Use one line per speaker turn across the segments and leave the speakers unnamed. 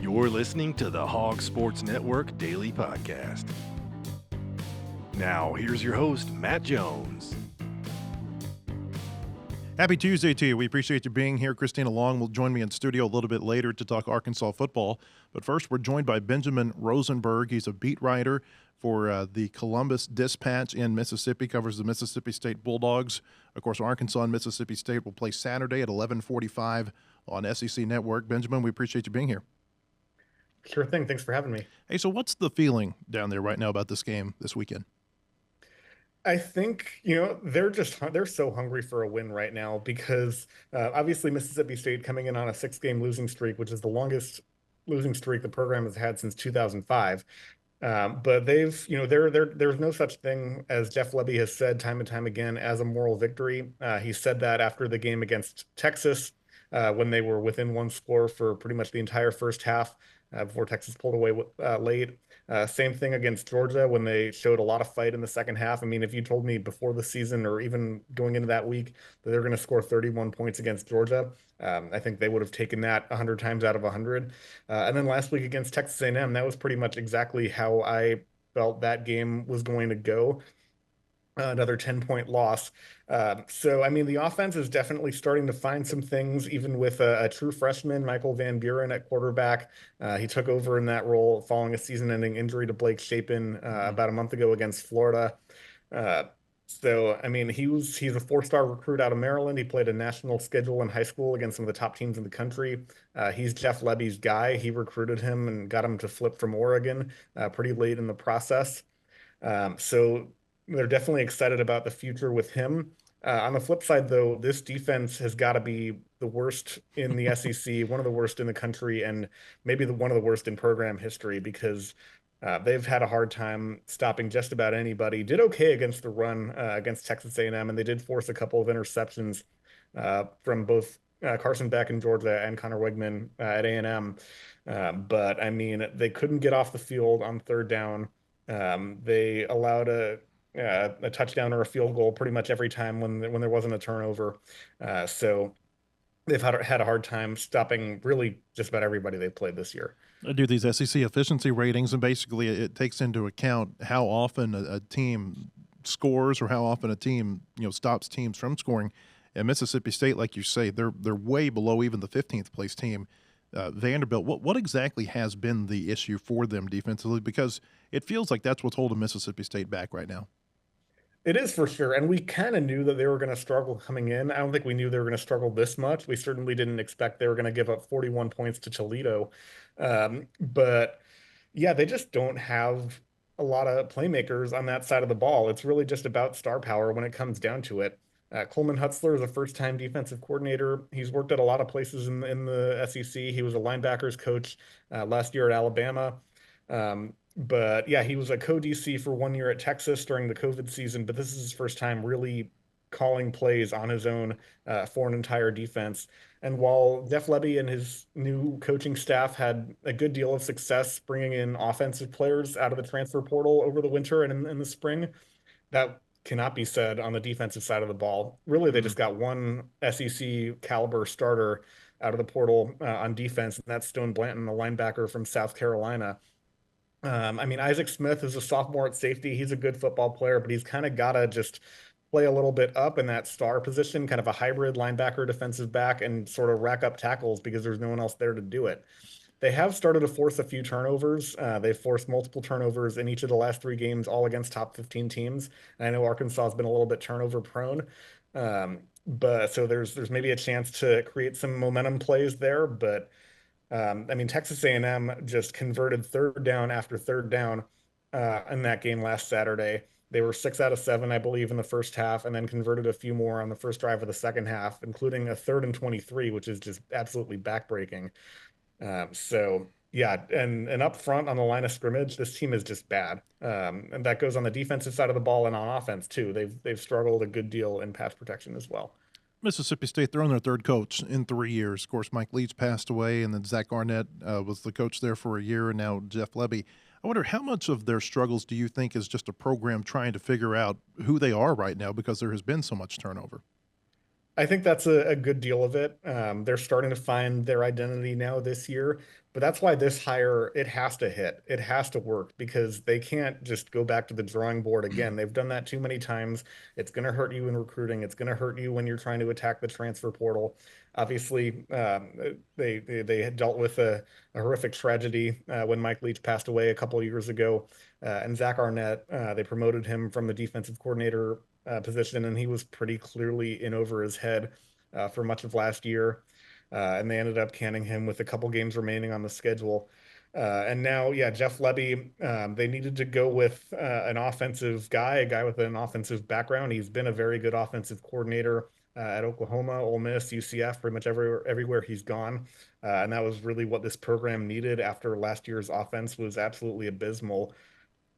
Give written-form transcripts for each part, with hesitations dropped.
You're listening to the Hawgs Sports Network Daily Podcast. Now, here's your host, Matt Jones.
Happy Tuesday to you. We appreciate you being here. Christina Long will join me in studio a little bit later to talk Arkansas football. But first, we're joined by Benjamin Rosenberg. He's a beat writer for the Columbus Dispatch in Mississippi, covers the Mississippi State Bulldogs. Of course, Arkansas and Mississippi State will play Saturday at 11:45 on SEC Network. Benjamin, we appreciate you being here.
Sure thing. Thanks for having me.
Hey, so what's the feeling down there right now about this game this weekend?
I think, they're so hungry for a win right now because obviously Mississippi State coming in on a 6-game losing streak, which is the longest losing streak the program has had since 2005. But there's no such thing, as Jeff Lebby has said time and time again, as a moral victory. He said that after the game against Texas, when they were within one score for pretty much the entire first half before Texas pulled away late. Same thing against Georgia when they showed a lot of fight in the second half. I mean, if you told me before the season or even going into that week that they're going to score 31 points against Georgia, I think they would have taken that 100 times out of 100. And then last week against Texas A&M, that was pretty much exactly how I felt that game was going to go. Another 10-point loss. So, I mean, the offense is definitely starting to find some things, even with a true freshman, Michael Van Buren, at quarterback. He took over in that role following a season-ending injury to Blake Shapen about a month ago against Florida. So, I mean, he's a 4-star recruit out of Maryland. He played a national schedule in high school against some of the top teams in the country. He's Jeff Lebby's guy. He recruited him and got him to flip from Oregon pretty late in the process. So they're definitely excited about the future with him. On the flip side, though, this defense has got to be the worst in the SEC, one of the worst in the country, and maybe one of the worst in program history because they've had a hard time stopping just about anybody. Did okay against the run against Texas A&M, and they did force a couple of interceptions from both Carson Beck in Georgia and Connor Wegman at A&M. But, I mean, they couldn't get off the field on third down. They allowed a touchdown or a field goal pretty much every time when there wasn't a turnover. So they've had a hard time stopping really just about everybody they've played this year.
I do these SEC efficiency ratings, and basically it takes into account how often a team scores or how often a team stops teams from scoring. And Mississippi State, like you say, they're way below even the 15th place team. Vanderbilt, what exactly has been the issue for them defensively? Because it feels like that's what's holding Mississippi State back right now.
It is for sure. And we kind of knew that they were going to struggle coming in. I don't think we knew they were going to struggle this much. We certainly didn't expect they were going to give up 41 points to Toledo. But yeah, they just don't have a lot of playmakers on that side of the ball. It's really just about star power when it comes down to it. Coleman Hutzler is a first-time defensive coordinator. He's worked at a lot of places in the SEC. He was a linebackers coach last year at Alabama. But yeah, he was a co-DC for 1 year at Texas during the COVID season, but this is his first time really calling plays on his own for an entire defense. And while Jeff Lebby and his new coaching staff had a good deal of success bringing in offensive players out of the transfer portal over the winter and in the spring, that cannot be said on the defensive side of the ball. Really, they just got one SEC caliber starter out of the portal on defense, and that's Stone Blanton, the linebacker from South Carolina. I mean, Isaac Smith is a sophomore at safety. He's a good football player, but he's kind of got to just play a little bit up in that star position, kind of a hybrid linebacker, defensive back, and sort of rack up tackles because there's no one else there to do it. They have started to force a few turnovers. They've forced multiple turnovers in each of the last 3 games, all against top 15 teams. And I know Arkansas has been a little bit turnover prone. But so there's maybe a chance to create some momentum plays there, but I mean, Texas A&M just converted third down after third down in that game last Saturday. They were 6 out of 7, I believe, in the first half, and then converted a few more on the first drive of the second half, including a 3rd and 23, which is just absolutely backbreaking. So yeah, and up front on the line of scrimmage, this team is just bad, and that goes on the defensive side of the ball and on offense too. They've struggled a good deal in pass protection as well.
Mississippi State, they're on their 3rd coach in 3 years. Of course, Mike Leach passed away, and then Zach Arnett was the coach there for a year, and now Jeff Lebby. I wonder how much of their struggles do you think is just a program trying to figure out who they are right now because there has been so much turnover?
I think that's a good deal of it. They're starting to find their identity now this year, but that's why this hire, it has to hit. It has to work because they can't just go back to the drawing board again. They've done that too many times. It's going to hurt you in recruiting. It's going to hurt you when you're trying to attack the transfer portal. Obviously, they had dealt with a horrific tragedy when Mike Leach passed away a couple of years ago, and Zach Arnett, they promoted him from the defensive coordinator position, and he was pretty clearly in over his head for much of last year. And they ended up canning him with a couple games remaining on the schedule. And now, yeah, Jeff Lebby, they needed to go with an offensive guy, a guy with an offensive background. He's been a very good offensive coordinator at Oklahoma, Ole Miss, UCF, pretty much everywhere he's gone. And that was really what this program needed after last year's offense was absolutely abysmal.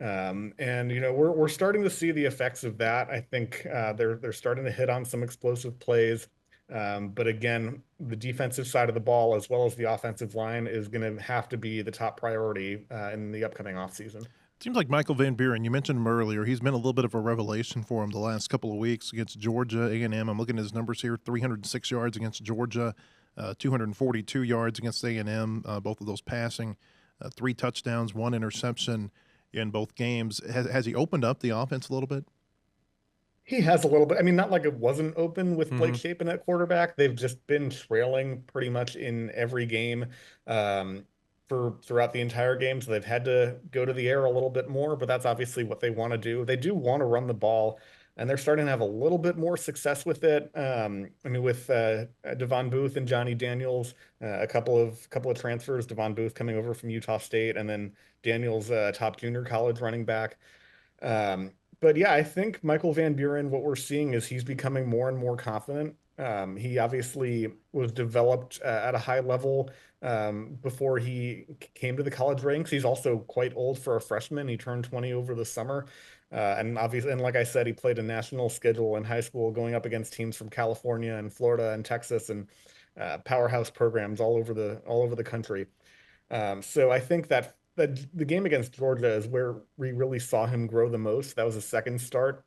And we're starting to see the effects of that. I think they're starting to hit on some explosive plays. But again, the defensive side of the ball as well as the offensive line is going to have to be the top priority in the upcoming offseason.
Seems like Michael Van Buren, you mentioned him earlier. He's been a little bit of a revelation for him the last couple of weeks against Georgia A&M. I'm looking at his numbers here: 306 yards against Georgia, 242 yards against A&M. Both of those passing, 3 touchdowns, 1 interception in both games. Has he opened up the offense a little bit?
He has a little bit. I mean, not like it wasn't open with Blake
Mm-hmm.
Shapen at quarterback. They've just been trailing pretty much in every game um, for throughout the entire game. So they've had to go to the air a little bit more, but that's obviously what they want to do. They do want to run the ball, and they're starting to have a little bit more success with it. I mean, with Devon Booth and Johnny Daniels, a couple of transfers. Devon Booth coming over from Utah State, and then Daniels, top junior college running back. Um, but yeah, I think Michael Van Buren, what we're seeing is he's becoming more and more confident. He obviously was developed at a high level before he came to the college ranks. He's also quite old for a freshman. He turned 20 over the summer. And obviously, and like I said, he played a national schedule in high school, going up against teams from California and Florida and Texas and powerhouse programs all over the country. So I think that the game against Georgia is where we really saw him grow the most. That was a second start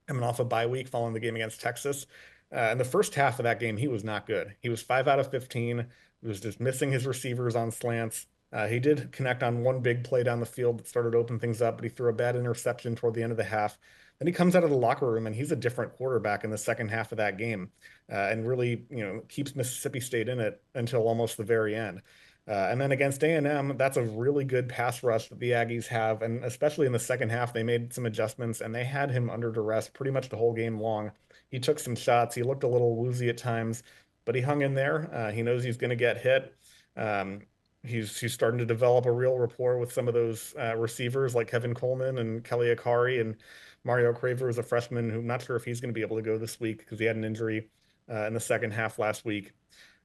coming off a bye week following the game against Texas. In the first half of that game, he was not good. He was 5 out of 15. He was just missing his receivers on slants. He did connect on one big play down the field that started to open things up, but he threw a bad interception toward the end of the half. Then he comes out of the locker room and he's a different quarterback in the second half of that game, and really, keeps Mississippi State in it until almost the very end. And then against A&M, that's a really good pass rush that the Aggies have. And especially in the second half, they made some adjustments and they had him under duress pretty much the whole game long. He took some shots. He looked a little woozy at times, but he hung in there. He knows he's going to get hit. Um, he's starting to develop a real rapport with some of those receivers like Kevin Coleman and Kelly Akari, and Mario Craver is a freshman who I'm not sure if he's going to be able to go this week because he had an injury in the second half last week.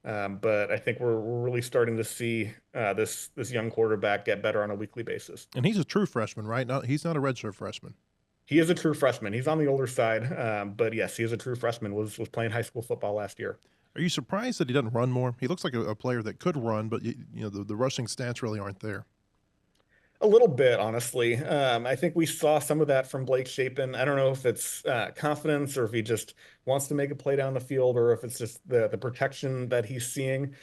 But I think we're really starting to see this young quarterback get better on a weekly basis.
And he's a true freshman, right? He's not a redshirt freshman.
He is a true freshman. He's on the older side, but yes, he is a true freshman. Was playing high school football last year.
Are you surprised that he doesn't run more? He looks like a player that could run, but the rushing stats really aren't there.
A little bit, honestly. I think we saw some of that from Blake Shapen. I don't know if it's confidence or if he just wants to make a play down the field or if it's just the protection that he's seeing.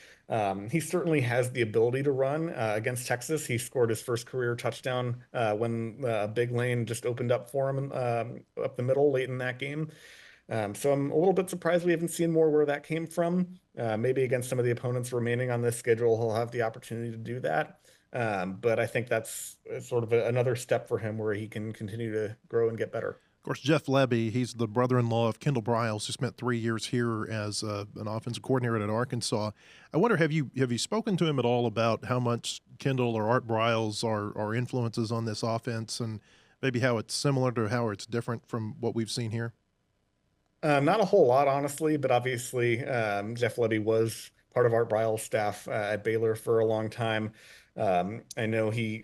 He certainly has the ability to run. Against Texas, he scored his first career touchdown when a big lane just opened up for him up the middle late in that game. So I'm a little bit surprised we haven't seen more where that came from. Maybe against some of the opponents remaining on this schedule, he'll have the opportunity to do that. But I think that's sort of another step for him where he can continue to grow and get better.
Of course, Jeff Lebby, he's the brother-in-law of Kendall Briles, who spent 3 years here as an offensive coordinator at Arkansas. I wonder, have you spoken to him at all about how much Kendall or Art Briles are influences on this offense, and maybe how it's similar to how it's different from what we've seen here?
Not a whole lot, honestly, but obviously Jeff Lebby was part of Art Briles' staff at Baylor for a long time. I know he,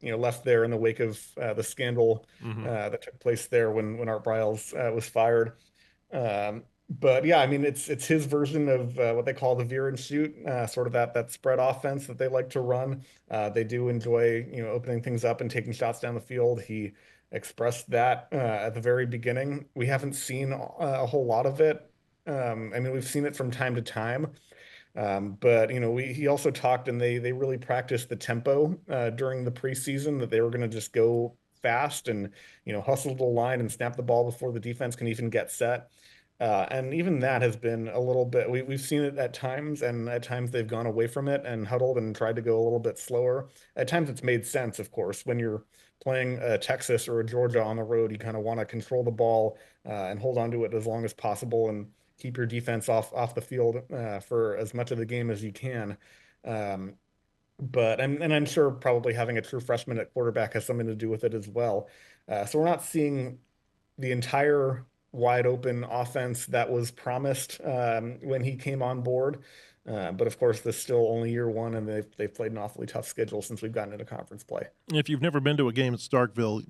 left there in the wake of the scandal
Mm-hmm.
that took place there when Art Briles was fired. But yeah, I mean, it's his version of what they call the veer and shoot, sort of that spread offense that they like to run. They do enjoy, opening things up and taking shots down the field. He expressed that at the very beginning. We haven't seen a whole lot of it I mean, we've seen it from time to time. But he also talked, and they really practiced the tempo during the preseason that they were going to just go fast and hustle the line and snap the ball before the defense can even get set. And even that has been a little bit. We've seen it at times, and at times they've gone away from it and huddled and tried to go a little bit slower. At times it's made sense, of course, when you're playing Texas or a Georgia on the road, you kind of want to control the ball and hold on to it as long as possible and keep your defense off the field for as much of the game as you can. Um, and I'm sure probably having a true freshman at quarterback has something to do with it as well. So we're not seeing the entire wide open offense that was promised when he came on board. But of course, this is still only year one, and they've played an awfully tough schedule since we've gotten into conference play.
If you've never been to a game at Starkville,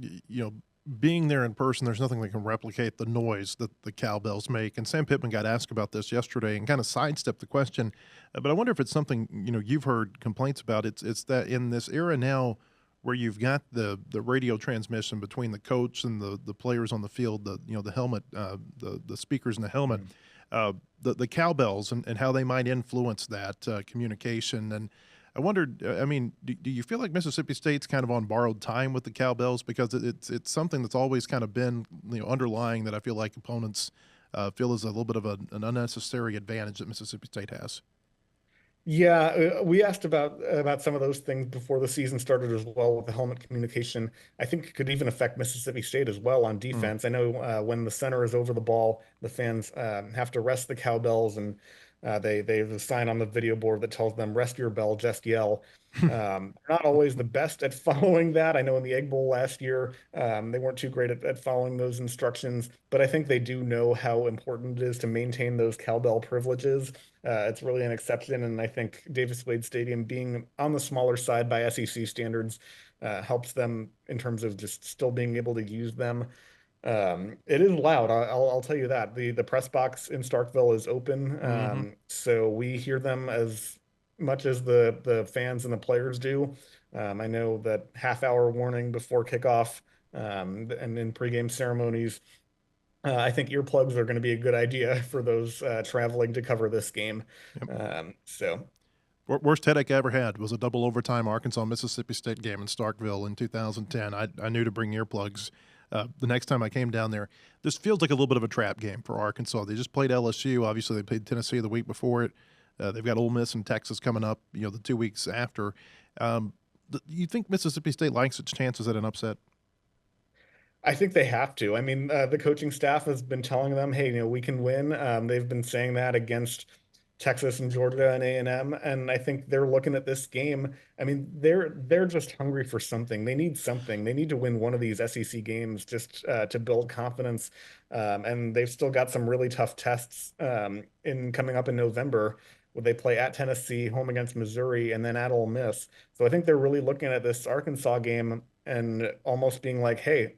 being there in person, there's nothing that can replicate the noise that the cowbells make. And Sam Pittman got asked about this yesterday and kind of sidestepped the question. But I wonder if it's something you've heard complaints about. It's that in this era now, where you've got the radio transmission between the coach and the players on the field, the helmet, the speakers in the helmet, the cowbells and how they might influence that communication. And I wondered, I mean, do you feel like Mississippi State's kind of on borrowed time with the cowbells, because it's something that's always kind of been underlying that I feel like opponents feel is a little bit of an unnecessary advantage that Mississippi State has.
Yeah, we asked about some of those things before the season started as well with the helmet communication. I think it could even affect Mississippi State as well on
Mm.
defense. I know when the center is over the ball, the fans have to rest the cowbells, and they have a sign on the video board that tells them "Rest your bell, just yell." They're not always the best at following that. I know in the Egg Bowl last year, they weren't too great at following those instructions, but I think they do know how important it is to maintain those cowbell privileges. It's really an exception, and I think Davis Wade Stadium being on the smaller side by SEC standards helps them in terms of just still being able to use them. It is loud. I'll tell you that the press box in Starkville is open,
Hmm.
so we hear them as much as the fans and the players do. I know that half-hour warning before kickoff and in pregame ceremonies. I think earplugs are going to be a good idea for those traveling to cover this game.
Yep.
So
Worst headache I ever had was a double overtime Arkansas Mississippi State game in Starkville in 2010. I knew to bring earplugs. The next time I came down there, this feels like a little bit of a trap game for Arkansas. They just played LSU. Obviously, they played Tennessee the week before it. They've got Ole Miss and Texas coming up, the 2 weeks after. You think Mississippi State likes its chances at an upset?
I think they have to. I mean, the coaching staff has been telling them, "Hey, we can win." They've been saying that against Texas and Georgia and A&M, and I think they're looking at this game. I mean, they're just hungry for something. They need something. They need to win one of these SEC games just to build confidence. And they've still got some really tough tests in coming up in November, where they play at Tennessee, home against Missouri, and then at Ole Miss. So I think they're really looking at this Arkansas game and almost being like, "Hey,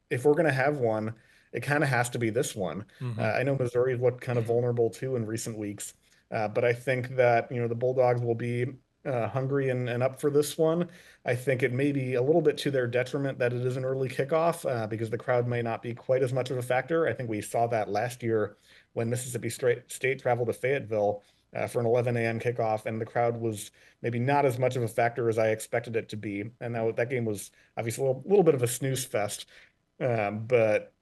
if we're going to have one, it kind of has to be this one."
Mm-hmm.
I know Missouri looked kind of vulnerable too in recent weeks, but I think that the Bulldogs will be hungry and up for this one. I think it may be a little bit to their detriment that it is an early kickoff because the crowd may not be quite as much of a factor. I think we saw that last year when Mississippi State traveled to Fayetteville for an 11 a.m. kickoff, and the crowd was maybe not as much of a factor as I expected it to be. And that game was obviously a little bit of a snooze fest. But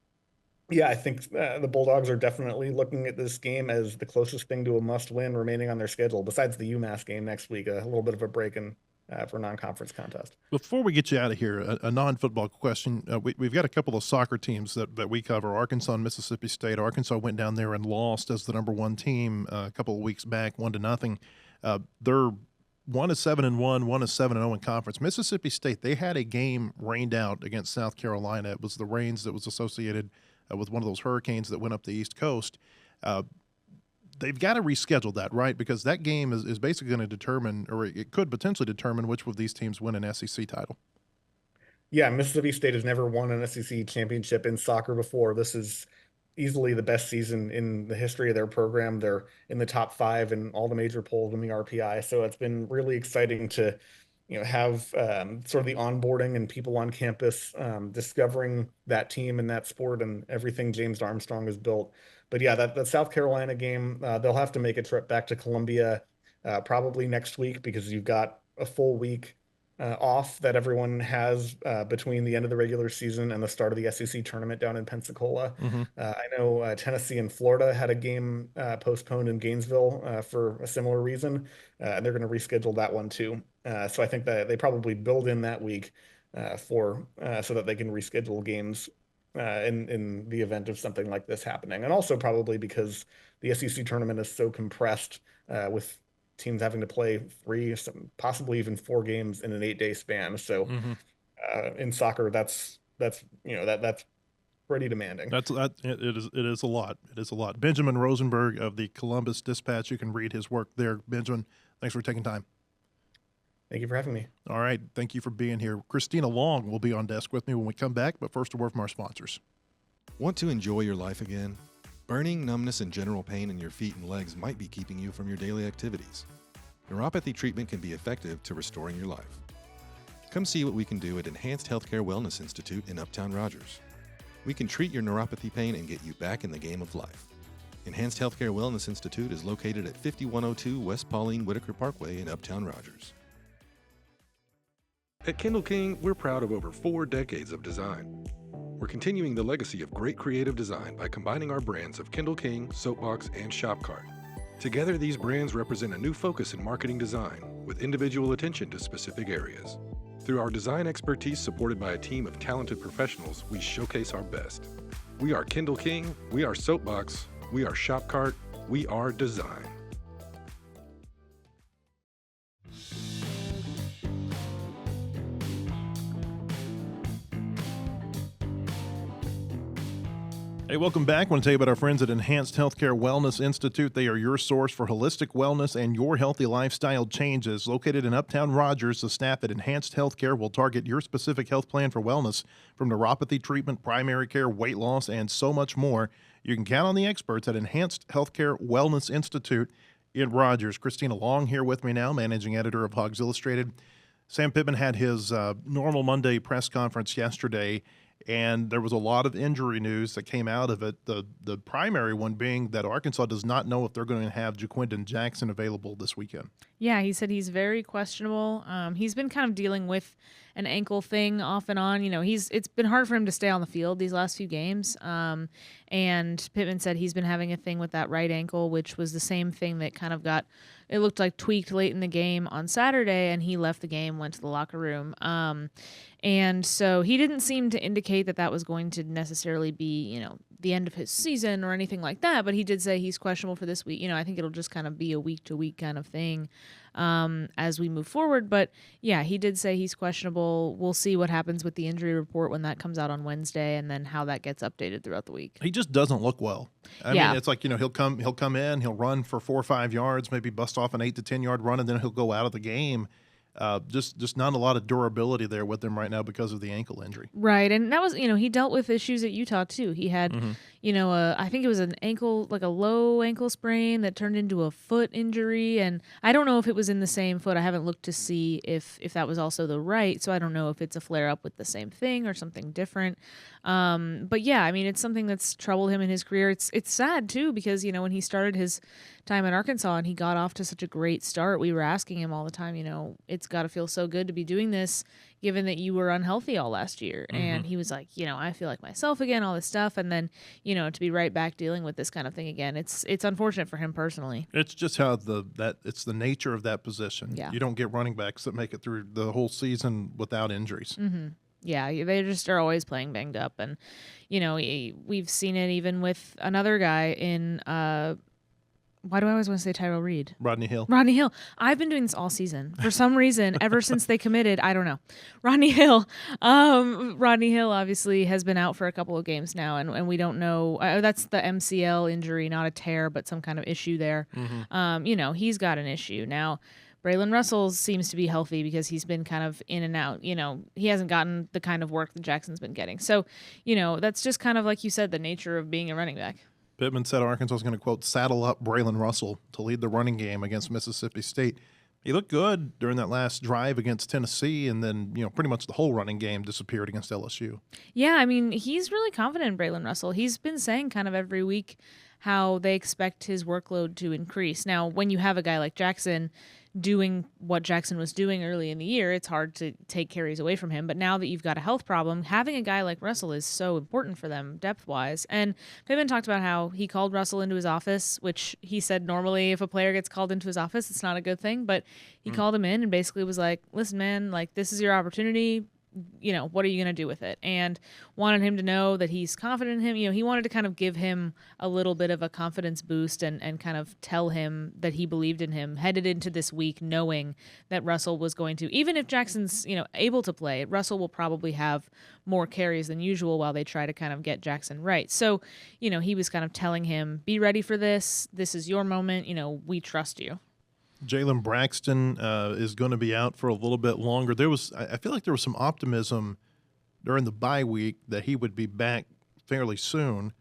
yeah, I think the Bulldogs are definitely looking at this game as the closest thing to a must-win remaining on their schedule, besides the UMass game next week, a little bit of a break in for non-conference contest.
Before we get you out of here, a non-football question. We've got a couple of soccer teams that we cover, Arkansas and Mississippi State. Arkansas went down there and lost as the number one team a couple of weeks back, 1-0. They're 1-7-1, 1-7-0 in conference. Mississippi State, they had a game rained out against South Carolina. It was the rains that was associated with one of those hurricanes that went up the East Coast. They've got to reschedule that, right? Because that game is basically going to determine, or it could potentially determine, which of these teams win an SEC title.
Yeah, Mississippi State has never won an SEC championship in soccer before. This is easily the best season in the history of their program. They're in the top five in all the major polls in the RPI. So it's been really exciting to have sort of the onboarding and people on campus discovering that team and that sport and everything James Armstrong has built. But yeah, that South Carolina game, they'll have to make a trip back to Columbia probably next week because you've got a full week off that everyone has between the end of the regular season and the start of the SEC tournament down in Pensacola.
Mm-hmm.
I know Tennessee and Florida had a game postponed in Gainesville for a similar reason, and they're going to reschedule that one too. So I think that they probably build in that week for so that they can reschedule games in the event of something like this happening, and also probably because the SEC tournament is so compressed with teams having to play three, possibly even four games in an 8-day span. So
Mm-hmm.
in soccer, that's that's pretty demanding.
It is a lot. It is a lot. Benjamin Rosenberg of the Columbus Dispatch. You can read his work there. Benjamin, thanks for taking time.
Thank you for having me.
All right. Thank you for being here. Christina Long will be on desk with me when we come back, but first a word from our sponsors.
Want to enjoy your life again? Burning, numbness, and general pain in your feet and legs might be keeping you from your daily activities. Neuropathy treatment can be effective to restoring your life. Come see what we can do at Enhanced Healthcare Wellness Institute in Uptown Rogers. We can treat your neuropathy pain and get you back in the game of life. Enhanced Healthcare Wellness Institute is located at 5102 West Pauline Whitaker Parkway in Uptown Rogers.
At Kindle King, we're proud of over 4 decades of design. We're continuing the legacy of great creative design by combining our brands of Kindle King, Soapbox, and Shopcart. Together, these brands represent a new focus in marketing design, with individual attention to specific areas. Through our design expertise supported by a team of talented professionals, we showcase our best. We are Kindle King, we are Soapbox, we are Shopcart, we are design.
Hey, welcome back. I want to tell you about our friends at Enhanced Healthcare Wellness Institute. They are your source for holistic wellness and your healthy lifestyle changes. Located in Uptown Rogers, the staff at Enhanced Healthcare will target your specific health plan for wellness, from neuropathy treatment, primary care, weight loss, and so much more. You can count on the experts at Enhanced Healthcare Wellness Institute in Rogers. Christina Long here with me now, managing editor of Hawgs Illustrated. Sam Pittman had his normal Monday press conference yesterday, and there was a lot of injury news that came out of it. The primary one being that Arkansas does not know if they're going to have Jaquindon Jackson available this weekend.
Yeah, he said he's very questionable. He's been kind of dealing with an ankle thing off and on. It's been hard for him to stay on the field these last few games. And Pittman said he's been having a thing with that right ankle, which was the same thing that kind of it looked like tweaked late in the game on Saturday, and he left the game, went to the locker room. And so he didn't seem to indicate that was going to necessarily be, the end of his season or anything like that. But he did say he's questionable for this week. I think it'll just kind of be a week-to-week kind of thing as we move forward. But, yeah, he did say he's questionable. We'll see what happens with the injury report when that comes out on Wednesday, and then how that gets updated throughout the week.
He just doesn't look well. I mean, it's like, he'll come in, he'll run for 4 or 5 yards, maybe bust off an 8 to 10 yard run, and then he'll go out of the game. Just not a lot of durability there with him right now because of the ankle injury.
Right, and that was, he dealt with issues at Utah too. He had, I think it was an ankle, like a low ankle sprain that turned into a foot injury, and I don't know if it was in the same foot. I haven't looked to see if that was also the right, so I don't know if it's a flare up with the same thing or something different. But yeah, I mean, it's something that's troubled him in his career. It's sad too, because when he started his time at Arkansas and he got off to such a great start, we were asking him all the time, it's got to feel so good to be doing this, given that you were unhealthy all last year. And he was like, I feel like myself again, all this stuff. And then, to be right back dealing with this kind of thing again, it's unfortunate for him personally.
It's just how it's the nature of that position.
Yeah.
You don't get running backs that make it through the whole season without injuries.
Mm-hmm. Yeah, they just are always playing banged up. And, we've seen it even with another guy in, why do I always want to say Tyrell Reed?
Rodney Hill.
I've been doing this all season. For some reason, ever since they committed, I don't know. Rodney Hill obviously has been out for a couple of games now, and we don't know. That's the MCL injury, not a tear, but some kind of issue there. He's got an issue. Now, Braylon Russell seems to be healthy because he's been kind of in and out. He hasn't gotten the kind of work that Jackson's been getting. So, that's just kind of, like you said, the nature of being a running back.
Pittman said Arkansas is going to, quote, saddle up Braylon Russell to lead the running game against Mississippi State. He looked good during that last drive against Tennessee, and then, pretty much the whole running game disappeared against LSU.
Yeah, I mean, he's really confident in Braylon Russell. He's been saying kind of every week how they expect his workload to increase. Now, when you have a guy like Jackson doing what Jackson was doing early in the year, it's hard to take carries away from him. But now that you've got a health problem, having a guy like Russell is so important for them depth-wise. And Pittman talked about how he called Russell into his office, which he said normally if a player gets called into his office, it's not a good thing. But he called him in and basically was like, listen, man, like, this is your opportunity. What are you going to do with it? And wanted him to know that he's confident in him. He wanted to kind of give him a little bit of a confidence boost and kind of tell him that he believed in him headed into this week, knowing that Russell was going to, even if Jackson's, able to play, Russell will probably have more carries than usual while they try to kind of get Jackson right. So, he was kind of telling him, be ready for this. This is your moment. We trust you.
Jalen Braxton is going to be out for a little bit longer. I feel like there was some optimism during the bye week that he would be back fairly soon.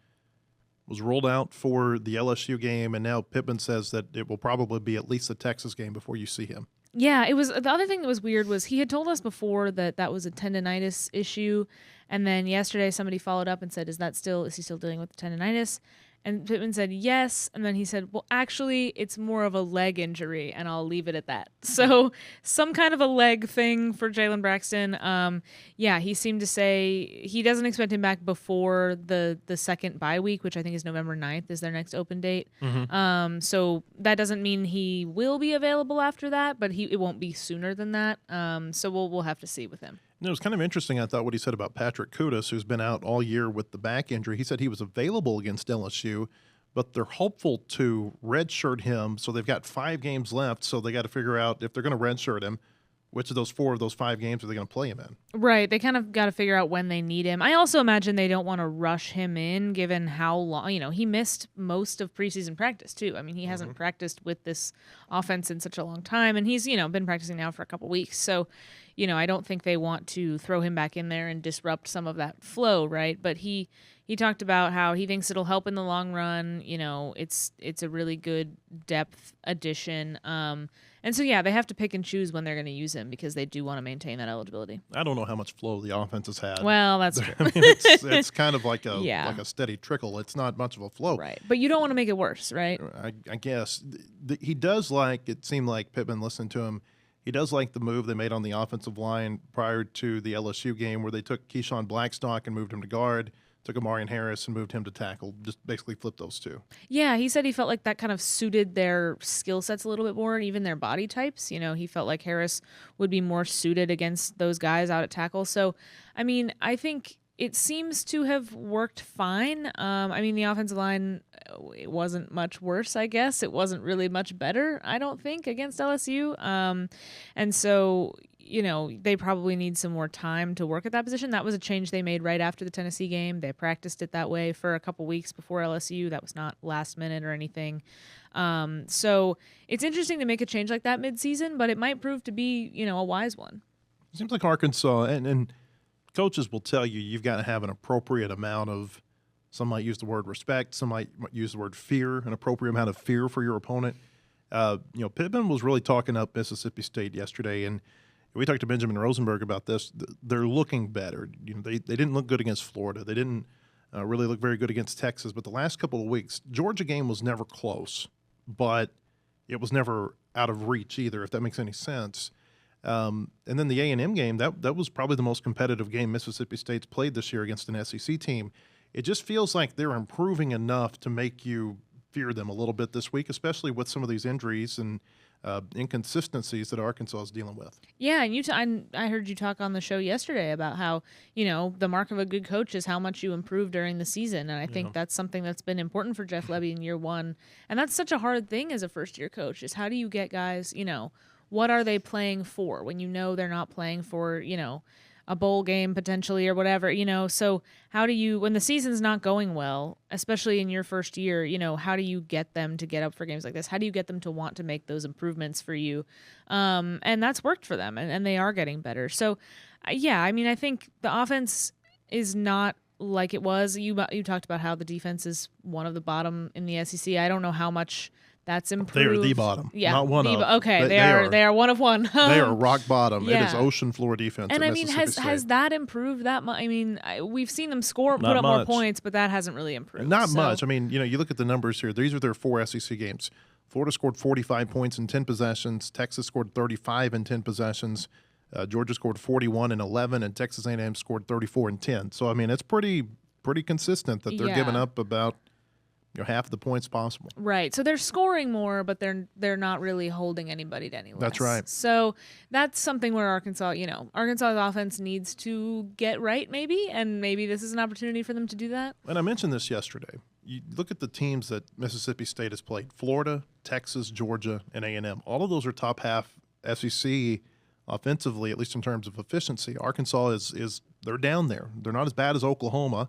Was rolled out for the LSU game, and now Pittman says that it will probably be at least the Texas game before you see him.
Yeah, it was the other thing that was weird was he had told us before that was a tendonitis issue, and then yesterday somebody followed up and said, is he still dealing with the tendonitis? And Pittman said yes, and then he said, well, actually, it's more of a leg injury, and I'll leave it at that. So some kind of a leg thing for Jalen Braxton. He seemed to say he doesn't expect him back before the second bye week, which I think is November 9th is their next open date.
Mm-hmm.
So that doesn't mean he will be available after that, but it won't be sooner than that. So we'll have to see with him.
It was kind of interesting, I thought, what he said about Patrick Kudus, who's been out all year with the back injury. He said he was available against LSU, but they're hopeful to redshirt him. So they've got 5 games left, so they got to figure out if they're going to redshirt him, which of those 4 of those 5 games are they going to play him in?
Right. They kind of got to figure out when they need him. I also imagine they don't want to rush him in given how long, he missed most of preseason practice too. I mean, he hasn't practiced with this offense in such a long time, and he's, been practicing now for a couple weeks. So, I don't think they want to throw him back in there and disrupt some of that flow, right? But he talked about how he thinks it'll help in the long run. It's a really good depth addition. And so, they have to pick and choose when they're going to use him because they do want to maintain that eligibility.
I don't know how much flow the offense has had.
Well, that's true.
I mean, it's kind of like a steady trickle. It's not much of a flow.
Right. But you don't want to make it worse, right?
I guess. He does it seemed like Pittman listened to him. He does like the move they made on the offensive line prior to the LSU game where they took Keyshawn Blackstock and moved him to guard, took Amarian Harris and moved him to tackle, just basically flipped those two.
Yeah, he said he felt like that kind of suited their skill sets a little bit more and even their body types. He felt like Harris would be more suited against those guys out at tackle. So, I mean, I think it seems to have worked fine. The offensive line, it wasn't much worse, I guess. It wasn't really much better, I don't think, against LSU. And so, they probably need some more time to work at that position. That was a change they made right after the Tennessee game. They practiced it that way for a couple weeks before LSU. That was not last minute or anything. So it's interesting to make a change like that midseason, but it might prove to be, a wise one.
It seems like Arkansas, and coaches will tell you you've got to have an appropriate amount of, some might use the word respect, some might use the word fear, an appropriate amount of fear for your opponent. Pittman was really talking up Mississippi State yesterday, and we talked to Benjamin Rosenberg about this. They're looking better. They didn't look good against Florida. They didn't really look very good against Texas. But the last couple of weeks, Georgia game was never close, but it was never out of reach either, if that makes any sense. And then the A&M game, that was probably the most competitive game Mississippi State's played this year against an SEC team. It just feels like they're improving enough to make you fear them a little bit this week, especially with some of these injuries and inconsistencies that Arkansas is dealing with.
Yeah, and I heard you talk on the show yesterday about how, the mark of a good coach is how much you improve during the season. And I think that's something that's been important for Jeff Lebby in year one. And that's such a hard thing as a first-year coach is how do you get guys, what are they playing for when they're not playing for, a bowl game potentially or whatever, so how do you, when the season's not going well, especially in your first year, how do you get them to get up for games like this? How do you get them to want to make those improvements for you? And that's worked for them and they are getting better. So I think the offense is not like it was. You talked about how the defense is one of the bottom in the SEC. I don't know how much That's improved.
They are the bottom,
Yeah,
not one of.
Okay, they are one of one.
They are rock bottom. It is
Yeah.
ocean floor defense.
And
at
I mean,
Mississippi State.
has that improved that much? I mean, we've seen them put up more
much.
points, but that hasn't really improved.
Not
So-
much. I mean, you look at the numbers here. These are their 4 SEC games. Florida scored 45 points in 10 possessions. Texas scored 35 in 10 possessions. Georgia scored 41 in 11, and Texas A&M scored 34 in 10. So I mean, it's pretty consistent that they're giving up about half the points possible.
Right. So they're scoring more, but they're not really holding anybody to any less.
That's right.
So that's something where Arkansas's offense needs to get right, maybe, and maybe this is an opportunity for them to do that.
And I mentioned this yesterday. You look at the teams that Mississippi State has played: Florida, Texas, Georgia, and A&M. All of those are top half SEC offensively, at least in terms of efficiency. Arkansas is they're down there. They're not as bad as Oklahoma.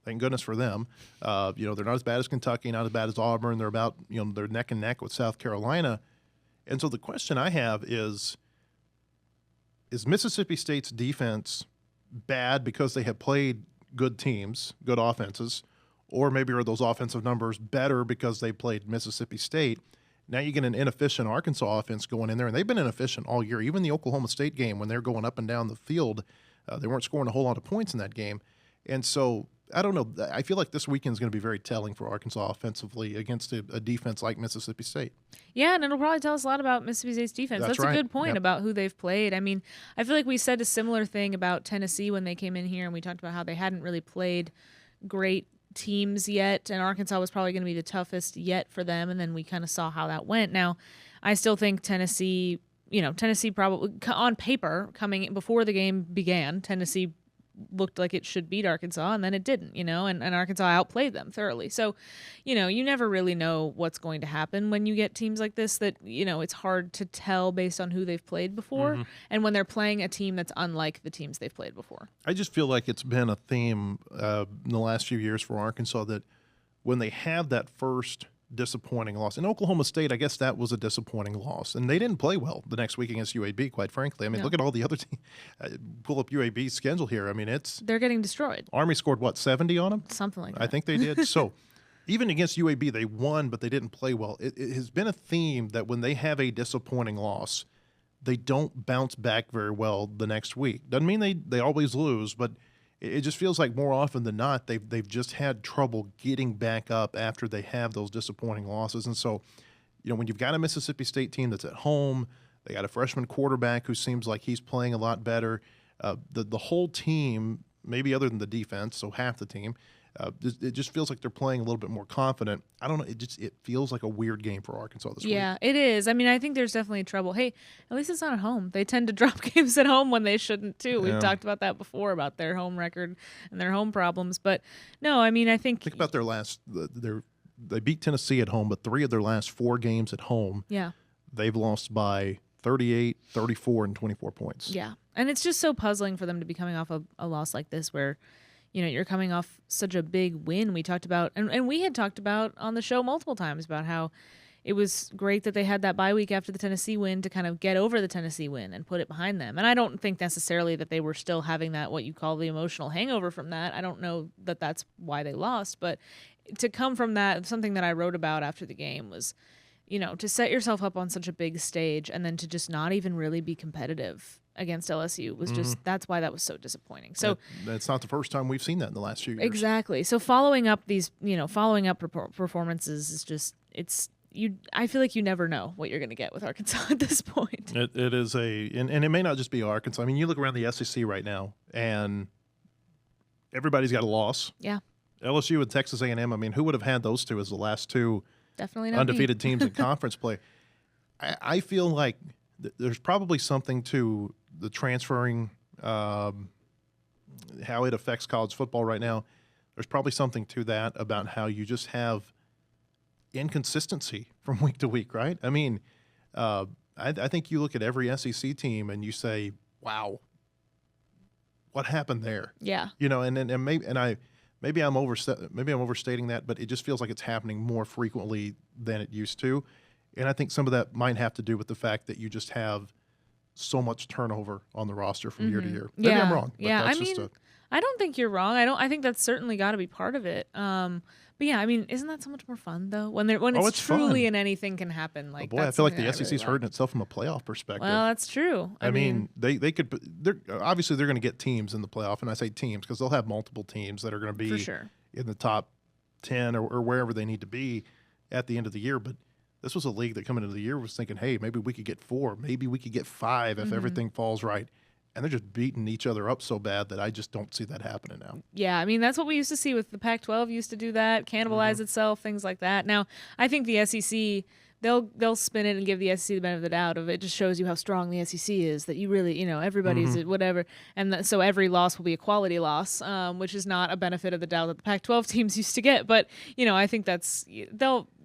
Thank goodness for them. They're not as bad as Kentucky, not as bad as Auburn. They're about, they're neck and neck with South Carolina. And so the question I have is Mississippi State's defense bad because they have played good teams, good offenses, or maybe are those offensive numbers better because they played Mississippi State? Now you get an inefficient Arkansas offense going in there, and they've been inefficient all year. Even the Oklahoma State game, when they're going up and down the field, they weren't scoring a whole lot of points in that game. And so I don't know. I feel like this weekend is going to be very telling for Arkansas offensively against a defense like Mississippi State.
Yeah, and it'll probably tell us a lot about Mississippi State's defense. That's
right.
a good point
Yep.
about who they've played. I mean, I feel like we said a similar thing about Tennessee when they came in here, and we talked about how they hadn't really played great teams yet, and Arkansas was probably going to be the toughest yet for them, and then we kind of saw how that went. Now, I still think Tennessee probably, on paper, coming before the game began, Tennessee looked like it should beat Arkansas, and then it didn't, and Arkansas outplayed them thoroughly. So, you never really know what's going to happen when you get teams like this that, it's hard to tell based on who they've played before and when they're playing a team that's unlike the teams they've played before.
I just feel like it's been a theme in the last few years for Arkansas that when they have that first disappointing loss. In Oklahoma State, I guess that was a disappointing loss. And they didn't play well the next week against UAB, quite frankly. I mean, look at all the other teams. Pull up UAB's schedule here. I mean,
they're getting destroyed.
Army scored, 70 on them?
Something like that.
I think they did. So even against UAB, they won, but they didn't play well. It has been a theme that when they have a disappointing loss, they don't bounce back very well the next week. Doesn't mean they always lose, but it just feels like more often than not, they've just had trouble getting back up after they have those disappointing losses. And so, when you've got a Mississippi State team that's at home, they got a freshman quarterback who seems like he's playing a lot better. The whole team, maybe other than the defense, so half the team, it just feels like they're playing a little bit more confident. I don't know. It feels like a weird game for Arkansas this week.
Yeah, it is. I mean, I think there's definitely trouble. Hey, at least it's not at home. They tend to drop games at home when they shouldn't, too. We've talked about that before, about their home record and their home problems. But, no, I mean, I think
about their last they beat Tennessee at home, but 3 of their last 4 games at home, they've lost by 38, 34, and 24 points.
Yeah, and it's just so puzzling for them to be coming off a loss like this where – you're coming off such a big win. We talked about, and we had talked about on the show multiple times about how it was great that they had that bye week after the Tennessee win to kind of get over the Tennessee win and put it behind them. And I don't think necessarily that they were still having that, what you call the emotional hangover from that. I don't know that that's why they lost, but to come from that, something that I wrote about after the game was, to set yourself up on such a big stage and then to just not even really be competitive against LSU was just that's why that was so disappointing. So
that's not the first time we've seen that in the last few years.
Exactly. So following up these, performances is just I feel like you never know what you're going to get with Arkansas at this point.
It is and it may not just be Arkansas. I mean, you look around the SEC right now, and everybody's got a loss.
Yeah.
LSU and Texas A&M. I mean, who would have had those two as the last 2
definitely not
undefeated teams in conference play? I feel like there's probably something to the transferring, how it affects college football right now. There's probably something to that about how you just have inconsistency from week to week, right? I mean, I think you look at every SEC team and you say, wow, what happened there?
Yeah.
Maybe I'm overstating that, but it just feels like it's happening more frequently than it used to. And I think some of that might have to do with the fact that you just have so much turnover on the roster from year to year. Maybe I'm wrong. But that's
I don't think you're wrong. I think that's certainly got to be part of it. But yeah, I mean, isn't that so much more fun though? When it's truly
fun.
and anything can happen. Like,
Boy, I
that's
feel like
something
the
that I
SEC's
really
hurting
love.
itself from a playoff perspective.
Well, that's true.
I mean, they could. They're obviously they're going to get teams in the playoff, and I say teams because they'll have multiple teams that are going to be
for sure.
in the top 10 or wherever they need to be at the end of the year. But this was a league that coming into the year was thinking, hey, maybe we could get 4, maybe we could get 5 if everything falls right. And they're just beating each other up so bad that I just don't see that happening now.
Yeah, I mean, that's what we used to see with the Pac-12 used to do that, cannibalize itself, things like that. Now, I think the SEC, they'll spin it and give the SEC the benefit of the doubt of it just shows you how strong the SEC is, that you really, everybody's whatever. And so every loss will be a quality loss, which is not a benefit of the doubt that the Pac-12 teams used to get. But, I think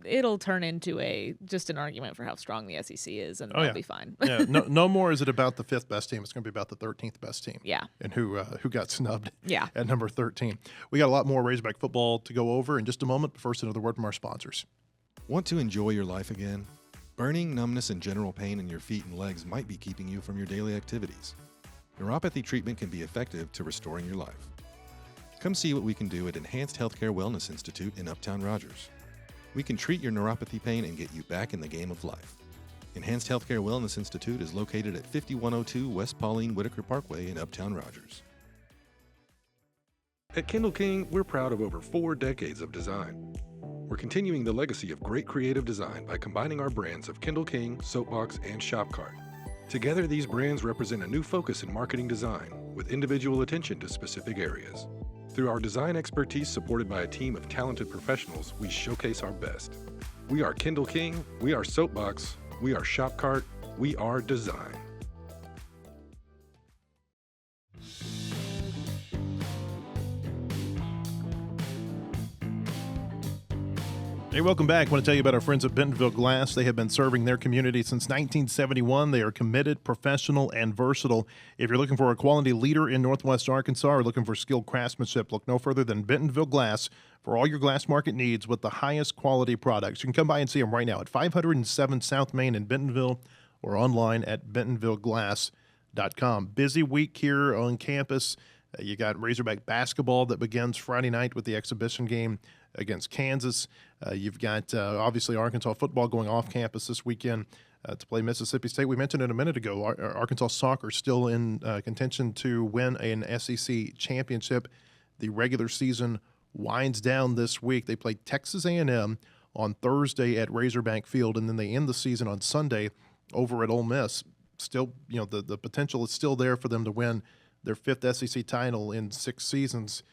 it'll turn into just an argument for how strong the SEC is, and they'll be fine.
Yeah, no more is it about the 5th best team. It's going to be about the 13th best team.
Yeah.
And who got snubbed
Yeah.
at number 13. We got a lot more Razorback football to go over in just a moment, but first another word from our sponsors.
Want to enjoy your life again? Burning, numbness, and general pain in your feet and legs might be keeping you from your daily activities. Neuropathy treatment can be effective to restoring your life. Come see what we can do at Enhanced Healthcare Wellness Institute in Uptown Rogers. We can treat your neuropathy pain and get you back in the game of life. Enhanced Healthcare Wellness Institute is located at 5102 West Pauline Whitaker Parkway in Uptown Rogers.
At Kindle King, we're proud of over 4 decades of design. We're continuing the legacy of great creative design by combining our brands of Kindle King, Soapbox, and Shopcart. Together, these brands represent a new focus in marketing design, with individual attention to specific areas. Through our design expertise supported by a team of talented professionals, we showcase our best. We are Kindle King, we are Soapbox, we are Shopcart, we are design.
Hey, welcome back. I want to tell you about our friends at Bentonville Glass. They have been serving their community since 1971. They are committed, professional, and versatile. If you're looking for a quality leader in Northwest Arkansas or looking for skilled craftsmanship, look no further than Bentonville Glass for all your glass market needs with the highest quality products. You can come by and see them right now at 507 South Main in Bentonville or online at bentonvilleglass.com. Busy week here on campus. You got Razorback basketball that begins Friday night with the exhibition game against Kansas. You've got, obviously, Arkansas football going off campus this weekend to play Mississippi State. We mentioned it a minute ago. Arkansas soccer still in contention to win an SEC championship. The regular season winds down this week. They play Texas A&M on Thursday at Razorback Field, and then they end the season on Sunday over at Ole Miss. Still, the potential is still there for them to win their 5th SEC title in 6 seasons.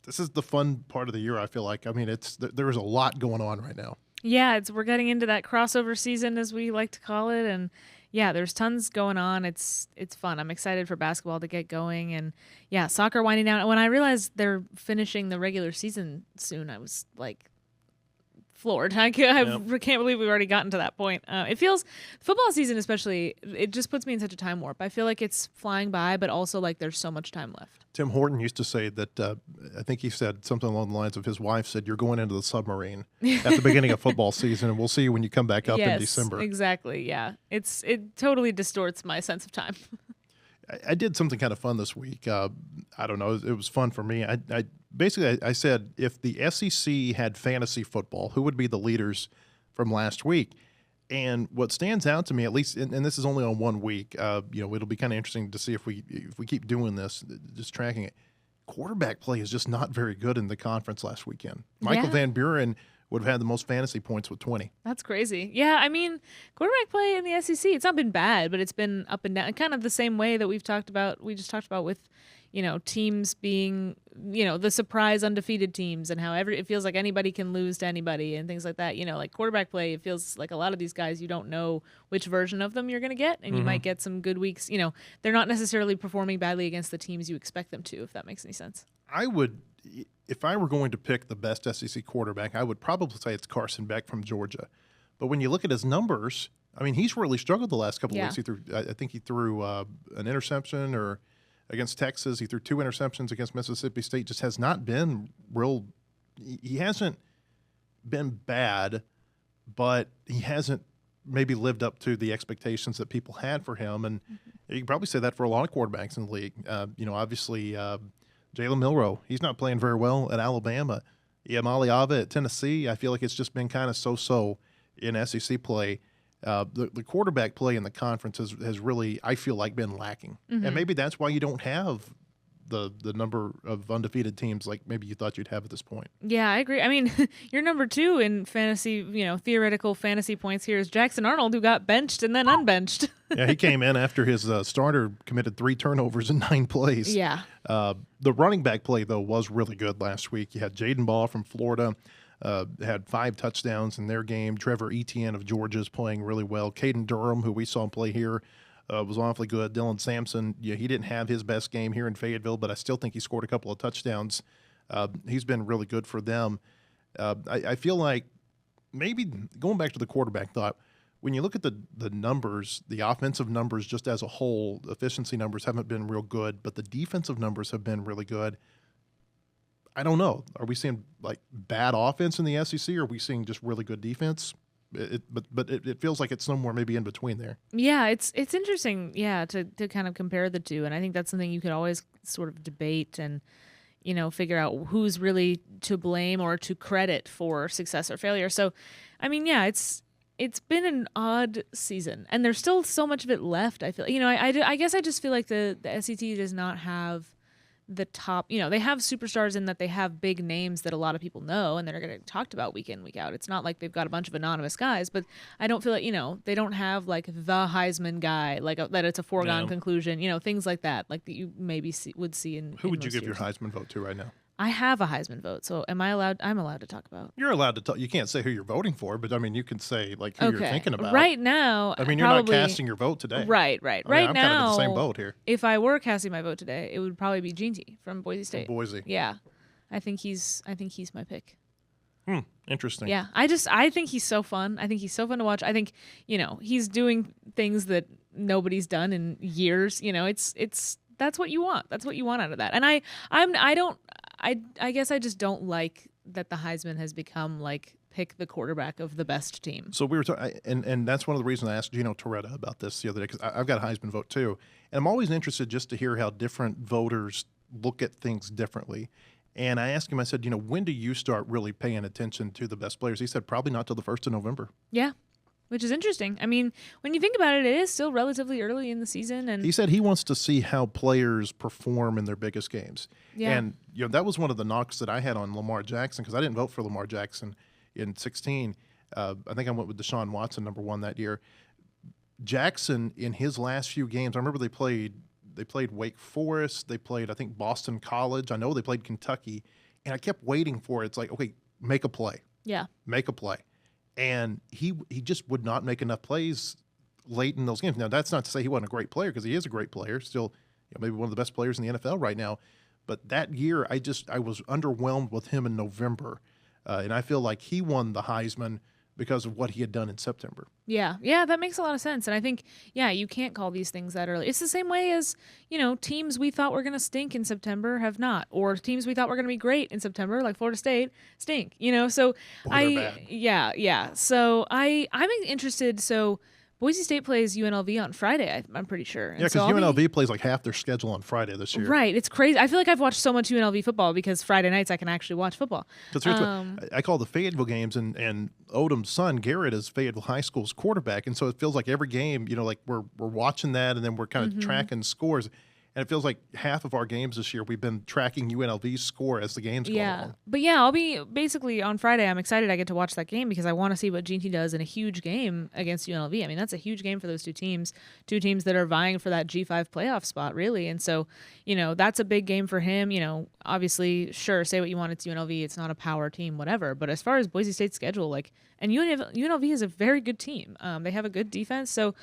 This is the fun part of the year, I feel like. I mean, there is a lot going on right now.
Yeah, we're getting into that crossover season, as we like to call it, and yeah, there's tons going on. It's fun. I'm excited for basketball to get going, and yeah, soccer winding down. When I realized they're finishing the regular season soon, I was like floored. I can't believe we've already gotten to that point. It feels, football season especially, it just puts me in such a time warp. I feel like it's flying by, but also like there's so much time left.
Tim Horton used to say that, I think he said something along the lines of his wife said, you're going into the submarine at the beginning of football season, and we'll see you when you come back up in December.
Exactly, yeah. It totally distorts my sense of time.
I did something kind of fun this week. I don't know. It was fun for me. I said, if the SEC had fantasy football, who would be the leaders from last week? And what stands out to me, at least, and this is only on 1 week, it'll be kind of interesting to see if we keep doing this, just tracking it. Quarterback play is just not very good in the conference last weekend. Michael Van Buren would have had the most fantasy points with 20.
That's crazy. Yeah, I mean, quarterback play in the SEC, it's not been bad, but it's been up and down, kind of the same way that we just talked about with, teams being, the surprise undefeated teams and how it feels like anybody can lose to anybody and things like that. Like quarterback play, it feels like a lot of these guys, you don't know which version of them you're going to get, and you might get some good weeks. They're not necessarily performing badly against the teams you expect them to, if that makes any sense.
If I were going to pick the best SEC quarterback, I would probably say it's Carson Beck from Georgia. But when you look at his numbers, I mean, he's really struggled the last couple of weeks. I think he threw an interception or against Texas. He threw 2 interceptions against Mississippi State. Just has not been real. He hasn't been bad, but he hasn't maybe lived up to the expectations that people had for him. And you can probably say that for a lot of quarterbacks in the league. Obviously Jalen Milroe, he's not playing very well at Alabama. Maliava at Tennessee, I feel like it's just been kind of so-so in SEC play. The quarterback play in the conference has really, I feel like, been lacking. And maybe that's why you don't have the number of undefeated teams like maybe you thought you'd have at this point.
Yeah, I agree. I mean, you're number 2 in fantasy, theoretical fantasy points here is Jackson Arnold, who got benched and then unbenched.
Yeah, he came in after his starter committed 3 turnovers in 9 plays.
Yeah.
The running back play, though, was really good last week. You had Jaden Ball from Florida, had 5 touchdowns in their game. Trevor Etienne of Georgia is playing really well. Caden Durham, who we saw play here, was awfully good. Dylan Sampson, he didn't have his best game here in Fayetteville, but I still think he scored a couple of touchdowns. He's been really good for them. I feel like maybe going back to the quarterback thought, when you look at the numbers, the offensive numbers just as a whole, efficiency numbers haven't been real good, but the defensive numbers have been really good. I don't know. Are we seeing like bad offense in the SEC, or are we seeing just really good defense? But it feels like it's somewhere maybe in between there.
Yeah, it's interesting, to kind of compare the two, and I think that's something you could always sort of debate and figure out who's really to blame or to credit for success or failure. So, I mean, it's been an odd season, and there's still so much of it left. I feel, I guess I just feel like the SEC does not have the top, they have superstars in that they have big names that a lot of people know and that are going to get talked about week in, week out. It's not like they've got a bunch of anonymous guys, but I don't feel like, they don't have like the Heisman guy, like that it's a foregone conclusion, things like that, like that you maybe would see in.
Who would you give
years.
your Heisman vote to right now?
I have a Heisman vote, so am I allowed? I'm allowed to talk about.
You're allowed to talk. You can't say who you're voting for, but I mean, you can say like who you're thinking about.
Right now,
I mean, you're not casting your vote today.
Right.
I mean,
Right
I'm
now,
kind of in the same boat here.
If I were casting my vote today, it would probably be Gene T from Boise State.
From Boise.
Yeah, I think he's my pick.
Interesting.
Yeah, I think he's so fun. I think he's so fun to watch. I think he's doing things that nobody's done in years. It's that's what you want. That's what you want out of that. And I guess I just don't like that the Heisman has become like pick the quarterback of the best team.
So we were talking, and that's one of the reasons I asked Gino Toretta about this the other day, because I've got a Heisman vote too, and I'm always interested just to hear how different voters look at things differently. And I asked him, I said, when do you start really paying attention to the best players? He said probably not till the 1st of November.
Yeah. Which is interesting. I mean, when you think about it, it is still relatively early in the season. And
he said he wants to see how players perform in their biggest games.
Yeah.
And that was one of the knocks that I had on Lamar Jackson, because I didn't vote for Lamar Jackson in 2016. I think I went with Deshaun Watson, number 1 that year. Jackson, in his last few games, I remember they played Wake Forest. They played, I think, Boston College. I know they played Kentucky. And I kept waiting for it. It's like, okay, make a play.
Yeah.
Make a play. And he just would not make enough plays late in those games. Now, that's not to say he wasn't a great player, because he is a great player, still maybe one of the best players in the NFL right now. But that year, I was underwhelmed with him in November. And I feel like he won the Heisman because of what he had done in September.
Yeah, that makes a lot of sense. And I think, you can't call these things that early. It's the same way as, teams we thought were going to stink in September have not, or teams we thought were going to be great in September, like Florida State, stink, so So I'm interested. So Boise State plays UNLV on Friday, I'm pretty sure.
Yeah, because UNLV plays like half their schedule on Friday this year.
Right. It's crazy. I feel like I've watched so much UNLV football because Friday nights I can actually watch football.
I call the Fayetteville games, and Odom's son, Garrett, is Fayetteville High School's quarterback. And so it feels like every game, like we're watching that, and then we're kind of tracking scores. And it feels like half of our games this year, we've been tracking UNLV's score as the game's going on.
But I'll be basically on Friday. I'm excited I get to watch that game because I want to see what Gene T does in a huge game against UNLV. I mean, that's a huge game for those two teams that are vying for that G5 playoff spot, really. And so, that's a big game for him. Obviously, sure, say what you want. It's UNLV. It's not a power team, whatever. But as far as Boise State's schedule, and UNLV is a very good team. They have a good defense. So,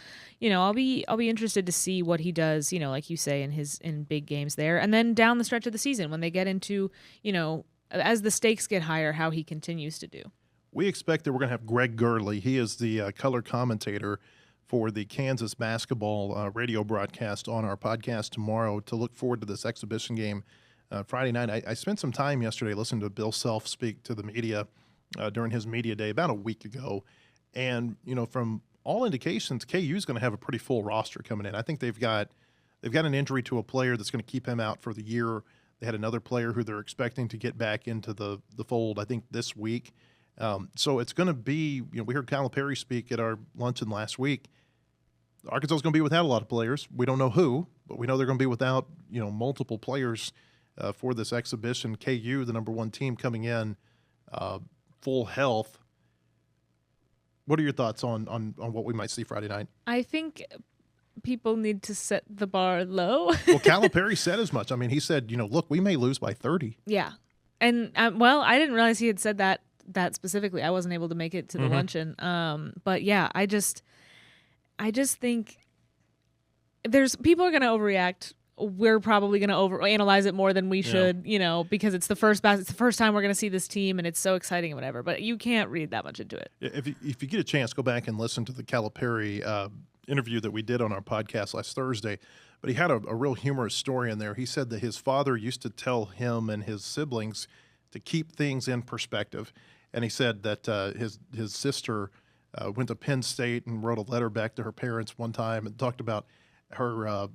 I'll be interested to see what he does, like you say, in big games there. And then down the stretch of the season when they get into, as the stakes get higher, how he continues to do.
We expect that we're going to have Greg Gurley. He is the color commentator for the Kansas basketball radio broadcast on our podcast tomorrow, to look forward to this exhibition game Friday night. I spent some time yesterday listening to Bill Self speak to the media during his media day about a week ago. And, from all indications, KU is going to have a pretty full roster coming in. I think they've got an injury to a player that's going to keep him out for the year. They had another player who they're expecting to get back into the fold, I think, this week. So it's going to be, we heard Calipari speak at our luncheon last week. Arkansas is going to be without a lot of players. We don't know who, but we know they're going to be without, multiple players for this exhibition. KU, the number 1 team, coming in full health. What are your thoughts on what we might see Friday night?
I think people need to set the bar low.
Well, Calipari said as much. I mean, he said, look, we may lose by 30.
Yeah. And, I didn't realize he had said that specifically. I wasn't able to make it to the luncheon. But, yeah, I just think people are going to overreact. We're probably going to overanalyze it more than we should, because it's the first time we're going to see this team and it's so exciting and whatever. But you can't read that much into it.
If you get a chance, go back and listen to the Calipari interview that we did on our podcast last Thursday. But he had a real humorous story in there. He said that his father used to tell him and his siblings to keep things in perspective. And he said that his sister went to Penn State and wrote a letter back to her parents one time and talked about her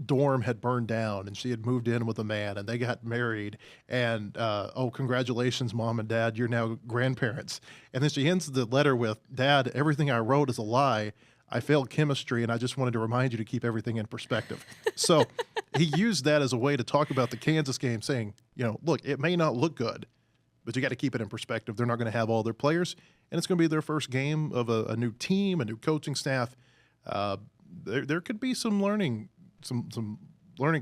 dorm had burned down and she had moved in with a man and they got married and congratulations, Mom and Dad, you're now grandparents. And then she ends the letter with, Dad, everything I wrote is a lie. I failed chemistry and I just wanted to remind you to keep everything in perspective. So he used that as a way to talk about the Kansas game, saying, look, it may not look good, but you got to keep it in perspective. They're not going to have all their players, and it's going to be their first game of a new team, a new coaching staff. There could be some learning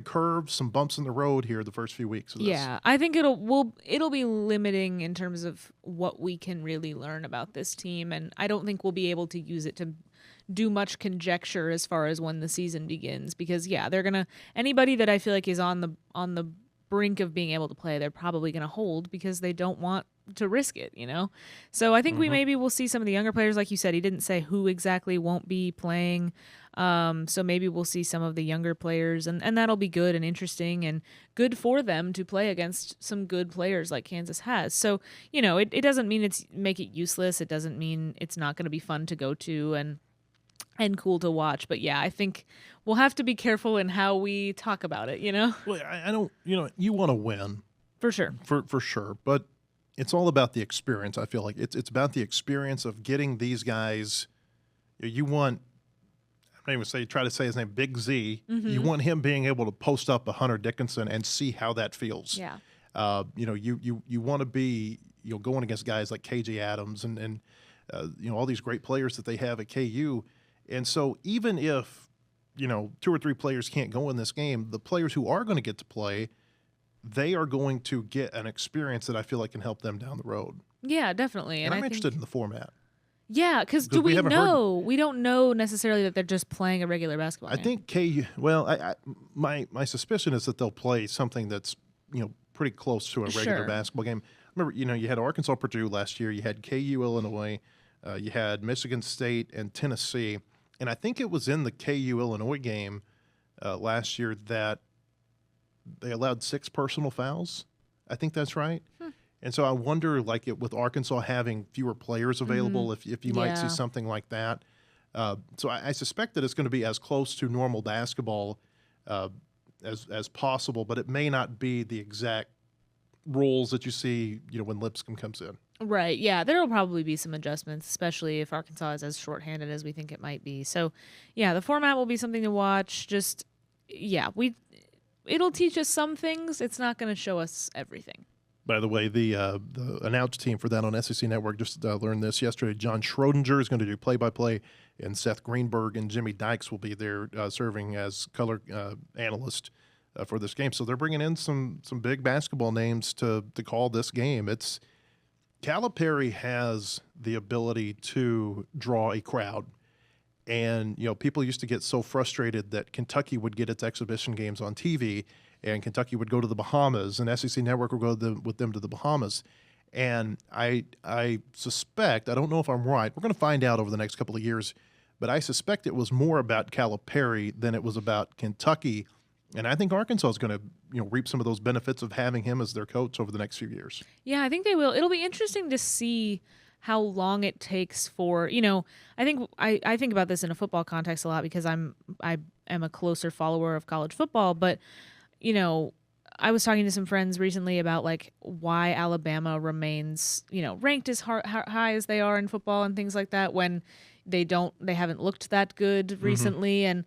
curves, some bumps in the road here the first few weeks of this.
Yeah, I think it'll be limiting in terms of what we can really learn about this team, and I don't think we'll be able to use it to do much conjecture as far as when the season begins, because anybody that I feel like is on the brink of being able to play, they're probably gonna hold because they don't want to risk it, So I think we'll see some of the younger players, like you said. He didn't say who exactly won't be playing. So maybe we'll see some of the younger players, and that'll be good and interesting and good for them to play against some good players like Kansas has. So, it doesn't mean make it useless. It doesn't mean it's not going to be fun to go to and cool to watch. But yeah, I think we'll have to be careful in how we talk about it,
Well, I don't, you want to win.
For sure.
For sure. But it's all about the experience. I feel like it's about the experience of getting these guys. You want, I'm not even try to say his name, Big Z. You want him being able to post up a Hunter Dickinson and see how that feels.
Yeah.
You want to be, going against guys like KJ Adams and all these great players that they have at KU. And so even if, 2 or 3 players can't go in this game, the players who are going to get to play, they are going to get an experience that I feel like can help them down the road.
Yeah, definitely.
And I'm interested in the format.
Yeah, because do we know? We don't know necessarily that they're just playing a regular basketball game.
I think KU, well, my suspicion is that they'll play something that's, pretty close to a regular basketball game. Remember, you had Arkansas Purdue last year. You had KU Illinois. You had Michigan State and Tennessee. And I think it was in the KU Illinois game last year that they allowed 6 personal fouls. I think that's right. And so I wonder, with Arkansas having fewer players available, if you might see something like that. So I suspect that it's going to be as close to normal basketball as possible, but it may not be the exact rules that you see, when Lipscomb comes in.
Right. Yeah, there will probably be some adjustments, especially if Arkansas is as shorthanded as we think it might be. So, yeah, the format will be something to watch. Just, it'll teach us some things. It's not going to show us everything.
By the way, the announced team for that on SEC Network just learned this yesterday. John Schrodinger is going to do play-by-play, and Seth Greenberg and Jimmy Dykes will be there serving as color analyst for this game. So they're bringing in some big basketball names to call this game. Calipari has the ability to draw a crowd. And, people used to get so frustrated that Kentucky would get its exhibition games on TV and Kentucky would go to the Bahamas and SEC Network would go with them to the Bahamas. And I suspect, I don't know if I'm right, we're going to find out over the next couple of years, but I suspect it was more about Calipari than it was about Kentucky. And I think Arkansas is going to, reap some of those benefits of having him as their coach over the next few years.
Yeah, I think they will. It'll be interesting to see how long it takes for, I think about this in a football context a lot because I am a closer follower of college football, but I was talking to some friends recently about like why Alabama remains, ranked as high as they are in football and things like that when they haven't looked that good recently. And,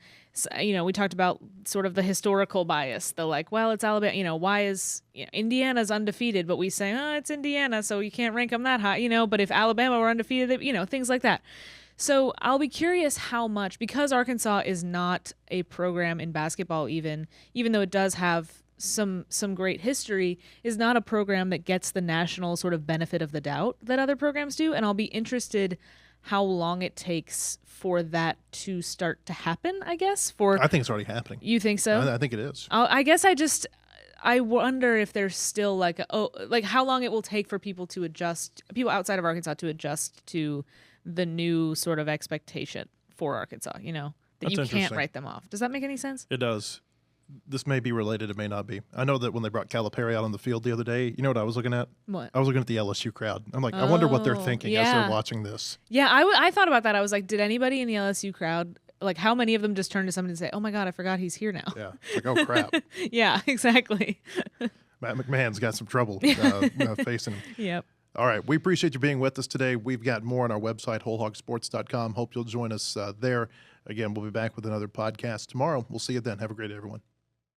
we talked about sort of the historical bias, the like, well, it's Alabama, why is Indiana's undefeated, but we say, oh, it's Indiana, so you can't rank them that high, but if Alabama were undefeated, things like that. So I'll be curious how much, because Arkansas is not a program in basketball even though it does have some great history, is not a program that gets the national sort of benefit of the doubt that other programs do. And I'll be interested how long it takes for that to start to happen, I guess.
I think it's already happening.
You think so?
I think it is.
I guess I wonder if there's still like how long it will take for people outside of Arkansas to adjust to the new sort of expectation for Arkansas, that
That's
you can't
interesting.
write them off. Does that make any sense?
It does. This may be related. It may not be. I know that when they brought Calipari out on the field the other day, you know what I was looking at?
What?
I was looking at the LSU crowd. I'm like, I wonder what they're thinking as
yeah.
they're watching this.
Yeah, I thought about that. I was like, did anybody in the LSU crowd, like how many of them just turn to somebody and say, oh my God, I forgot he's here now?
Yeah. It's like, oh, crap.
Yeah, exactly.
Matt McMahon's got some trouble facing him.
Yep.
All right. We appreciate you being with us today. We've got more on our website, wholehogsports.com. Hope you'll join us there. Again, we'll be back with another podcast tomorrow. We'll see you then. Have a great day, everyone.